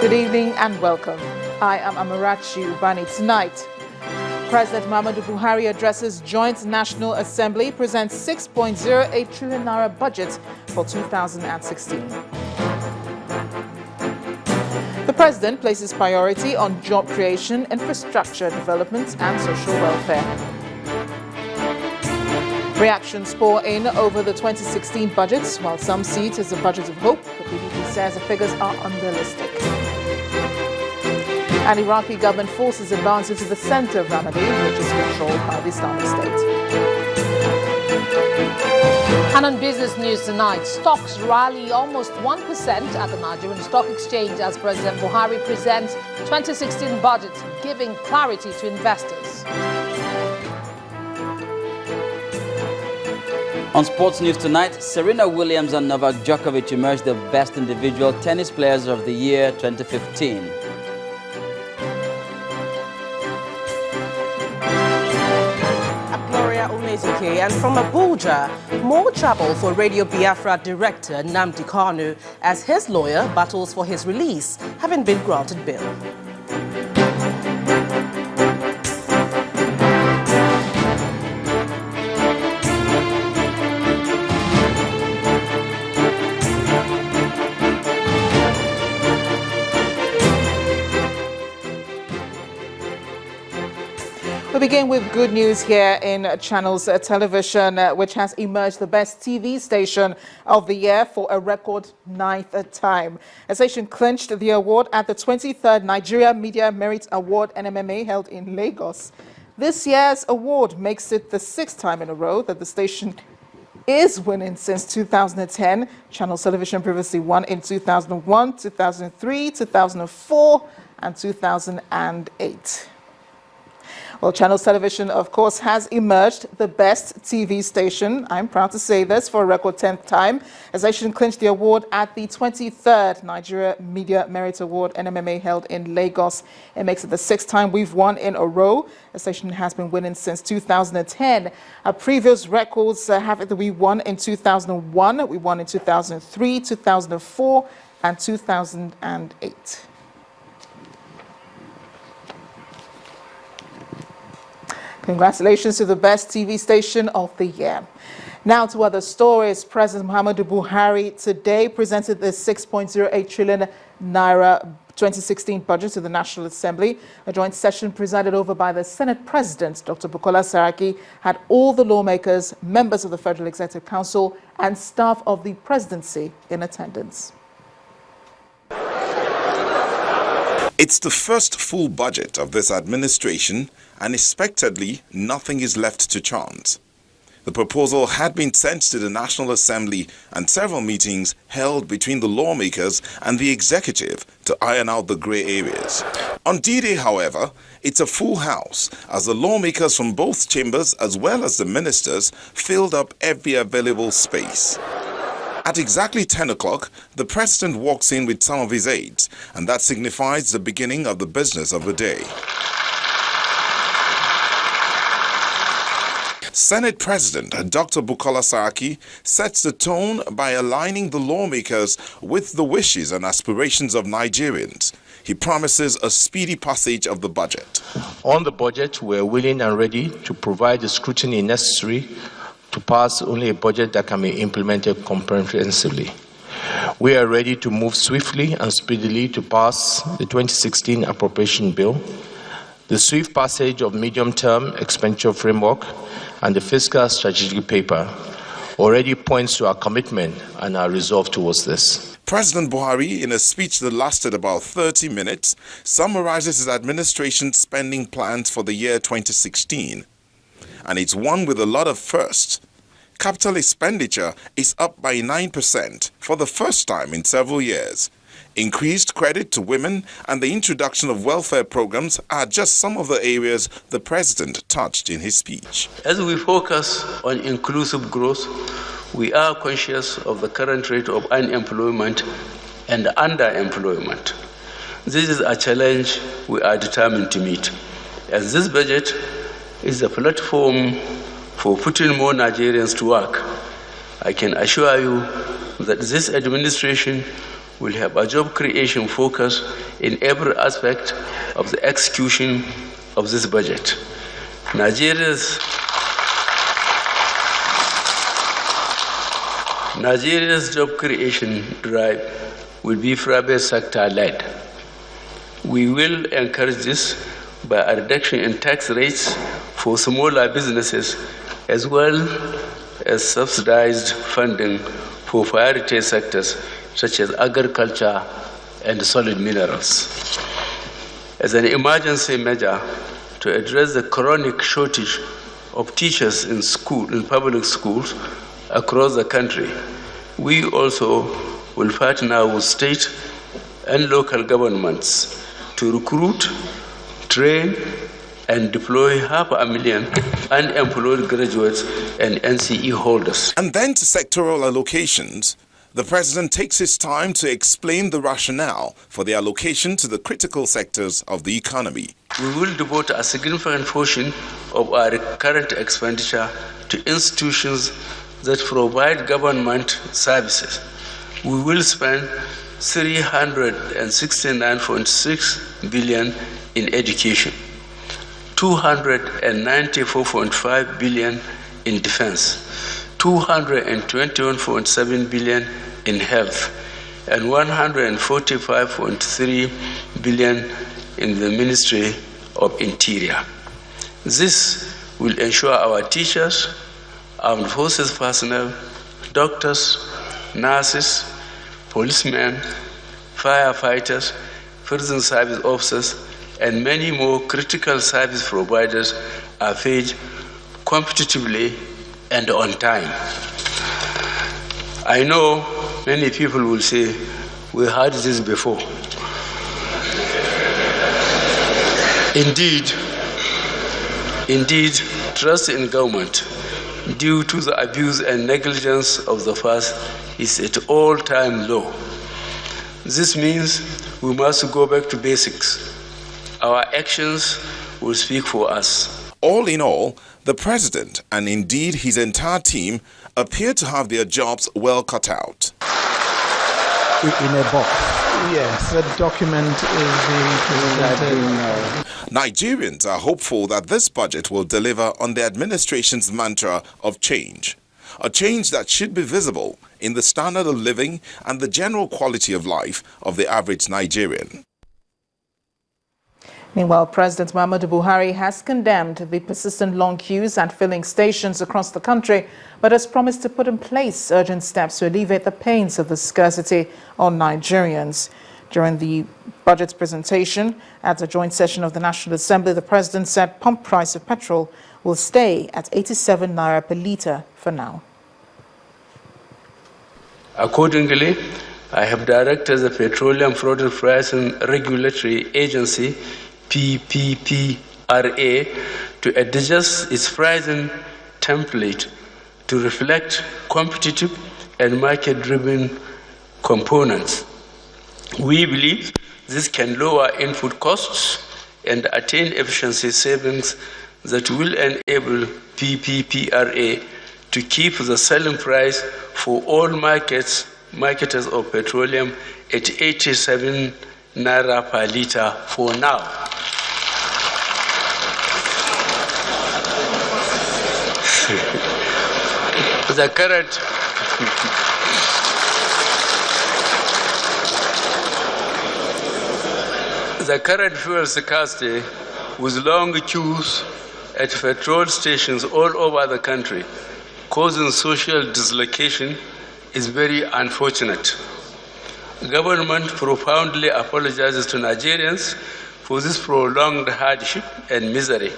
Good evening and welcome. I am Amarachi Ubani. Tonight, President Muhammadu Buhari addresses Joint National Assembly, presents 6.08 trillion naira budget for 2016. The president places priority on job creation, infrastructure development and social welfare. Reactions pour in over the 2016 budget. While some see it as a budget of hope, the PDP says the figures are unrealistic. And Iraqi government forces advance into the center of Ramadi, which is controlled by the Islamic State. And on business news tonight, stocks rally almost 1% at the Nigerian Stock Exchange as President Buhari presents 2016 budget, giving clarity to investors. On sports news tonight, Serena Williams and Novak Djokovic emerged the best individual tennis players of the year 2015. And from Abuja, more trouble for Radio Biafra director Nnamdi Kanu as his lawyer battles for his release, having been granted bail. We begin with good news here in Channels Television, which has emerged the best TV station of the year for a record 9th time. The station clinched the award at the 23rd Nigeria Media Merit Award NMMA held in Lagos. This year's award makes it the 6th time in a row that the station is winning since 2010. Channels Television previously won in 2001, 2003, 2004 and 2008. Well, Channels Television, of course, has emerged the best TV station. I'm proud to say this for a record 10th time. The station clinched the award at the 23rd Nigeria Media Merit Award NMMA held in Lagos. It makes it the 6th time we've won in a row. The station has been winning since 2010. Our previous records have it that we won in 2001, we won in 2003, 2004, and 2008. Congratulations to the best TV station of the year. Now to other stories. President Muhammadu Buhari today presented the 6.08 trillion naira 2016 budget to the National Assembly. A joint session presided over by the Senate President, Dr. Bukola Saraki, had all the lawmakers, members of the Federal Executive Council, and staff of the presidency in attendance. It's the first full budget of this administration, and expectedly, nothing is left to chance. The proposal had been sent to the National Assembly and several meetings held between the lawmakers and the executive to iron out the grey areas. On D-Day, however, it's a full house as the lawmakers from both chambers as well as the ministers filled up every available space. At exactly 10 o'clock, the president walks in with some of his aides, and that signifies the beginning of the business of the day. Senate President Dr. Bukola Saraki sets the tone by aligning the lawmakers with the wishes and aspirations of Nigerians. He promises a speedy passage of the budget. On the budget, we are willing and ready to provide the scrutiny necessary to pass only a budget that can be implemented comprehensively. We are ready to move swiftly and speedily to pass the 2016 appropriation bill, the swift passage of medium-term expenditure framework, and the fiscal strategic paper already points to our commitment and our resolve towards this. President Buhari, in a speech that lasted about 30 minutes, summarizes his administration's spending plans for the year 2016. And it's one with a lot of firsts. Capital expenditure is up by 9% for the first time in several years. Increased credit to women and the introduction of welfare programs are just some of the areas the president touched in his speech. As we focus on inclusive growth, we are conscious of the current rate of unemployment and underemployment. This is a challenge we are determined to meet, as this budget is a platform for putting more Nigerians to work. I can assure you that this administration will have a job creation focus in every aspect of the execution of this budget. Nigeria's job creation drive will be private sector led. We will encourage this by a reduction in tax rates for smaller businesses, as well as subsidized funding for priority sectors such as agriculture and solid minerals. As an emergency measure to address the chronic shortage of teachers in public schools across the country, we also will partner with state and local governments to recruit, train, and deploy 500,000 unemployed graduates and NCE holders. And then to sectoral allocations, the president takes his time to explain the rationale for the allocation to the critical sectors of the economy. We will devote a significant portion of our current expenditure to institutions that provide government services. We will spend 369.6 billion in education, 294.5 billion in defense, 221.7 billion in health, and 145.3 billion in the Ministry of Interior. This will ensure our teachers, armed forces personnel, doctors, nurses, policemen, firefighters, prison service officers, and many more critical service providers are paid competitively and on time. I know many people will say, we heard this before. Indeed, trust in government, due to the abuse and negligence of the past, is at all-time low. This means we must go back to basics. Our actions will speak for us. All in all, the president and indeed his entire team appear to have their jobs well cut out. In a box. Yes, the document is being presented. Nigerians are hopeful that this budget will deliver on the administration's mantra of change. A change that should be visible in the standard of living and the general quality of life of the average Nigerian. Meanwhile, President Muhammadu Buhari has condemned the persistent long queues at filling stations across the country, but has promised to put in place urgent steps to alleviate the pains of the scarcity on Nigerians. During the budget presentation at a joint session of the National Assembly, the president said pump price of petrol will stay at 87 naira per litre for now. Accordingly, I have directed the Petroleum Product Pricing Regulatory Agency, PPPRA, to adjust its pricing template to reflect competitive and market-driven components. We believe this can lower input costs and attain efficiency savings that will enable PPPRA to keep the selling price for all marketers of petroleum at 87 naira per litre for now. The current fuel scarcity, with long queues at petrol stations all over the country, causing social dislocation, is very unfortunate. Government profoundly apologizes to Nigerians for this prolonged hardship and misery.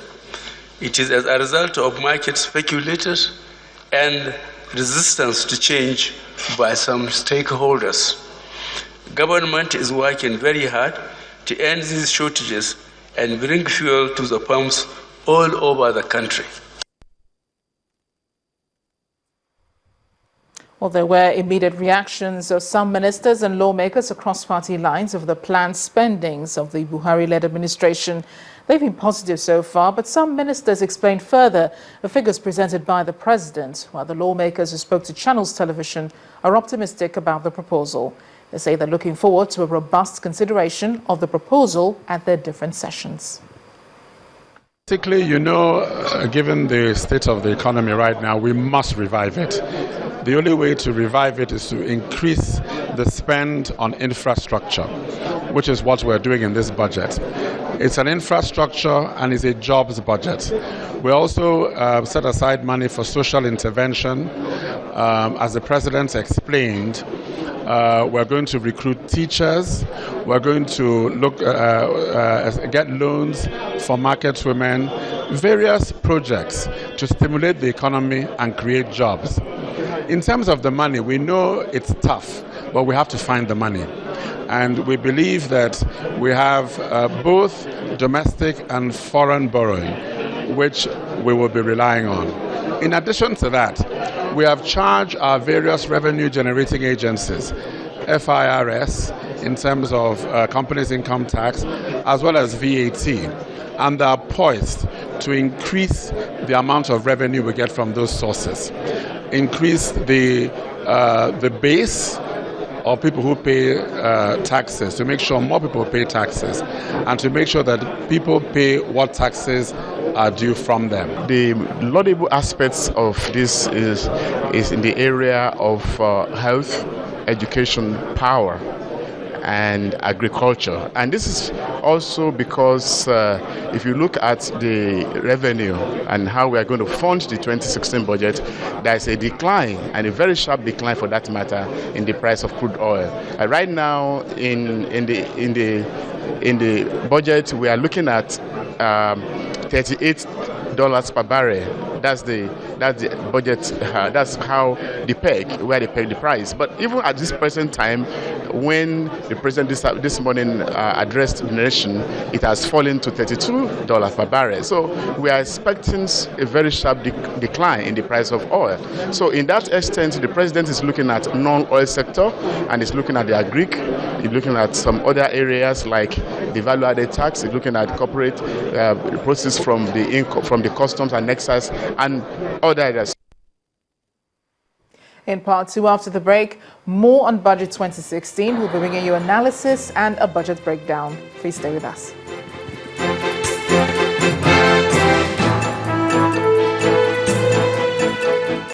It is as a result of market speculators and resistance to change by some stakeholders. Government is working very hard to end these shortages and bring fuel to the pumps all over the country. Well, there were immediate reactions of some ministers and lawmakers across party lines over the planned spendings of the Buhari-led administration. They've been positive so far, but some ministers explained further the figures presented by the president, while the lawmakers who spoke to Channels Television are optimistic about the proposal. They say they're looking forward to a robust consideration of the proposal at their different sessions. Basically, given the state of the economy right now, we must revive it. The only way to revive it is to increase the spend on infrastructure, which is what we're doing in this budget. It's an infrastructure and it's a jobs budget. We also set aside money for social intervention. As the President explained, we're going to recruit teachers. We're going to get loans for market women, various projects to stimulate the economy and create jobs. In terms of the money, we know it's tough, but we have to find the money. And we believe that we have both domestic and foreign borrowing, which we will be relying on. In addition to that, we have charged our various revenue-generating agencies, FIRS, in terms of companies' income tax, as well as VAT, and they are poised to increase the amount of revenue we get from those sources, increase the base of people who pay taxes, to make sure more people pay taxes, and to make sure that people pay what taxes are due from them. The laudable aspects of this is in the area of health, education, power, and agriculture. And this is also because if you look at the revenue and how we are going to fund the 2016 budget, there is a decline, and a very sharp decline for that matter, in the price of crude oil. Right now in the budget, we are looking at $38 per barrel. That's the budget. That's how where they peg the price. But even at this present time, when the president this morning addressed the nation, it has fallen to $32 per barrel. So we are expecting a very sharp decline in the price of oil. So in that extent, the president is looking at non-oil sector, and is looking at the agric. He's looking at some other areas like the value-added tax. He's looking at corporate proceeds from the customs and excise and other areas. In part two, after the break, more on Budget 2016. We'll be bringing you analysis and a budget breakdown. Please stay with us.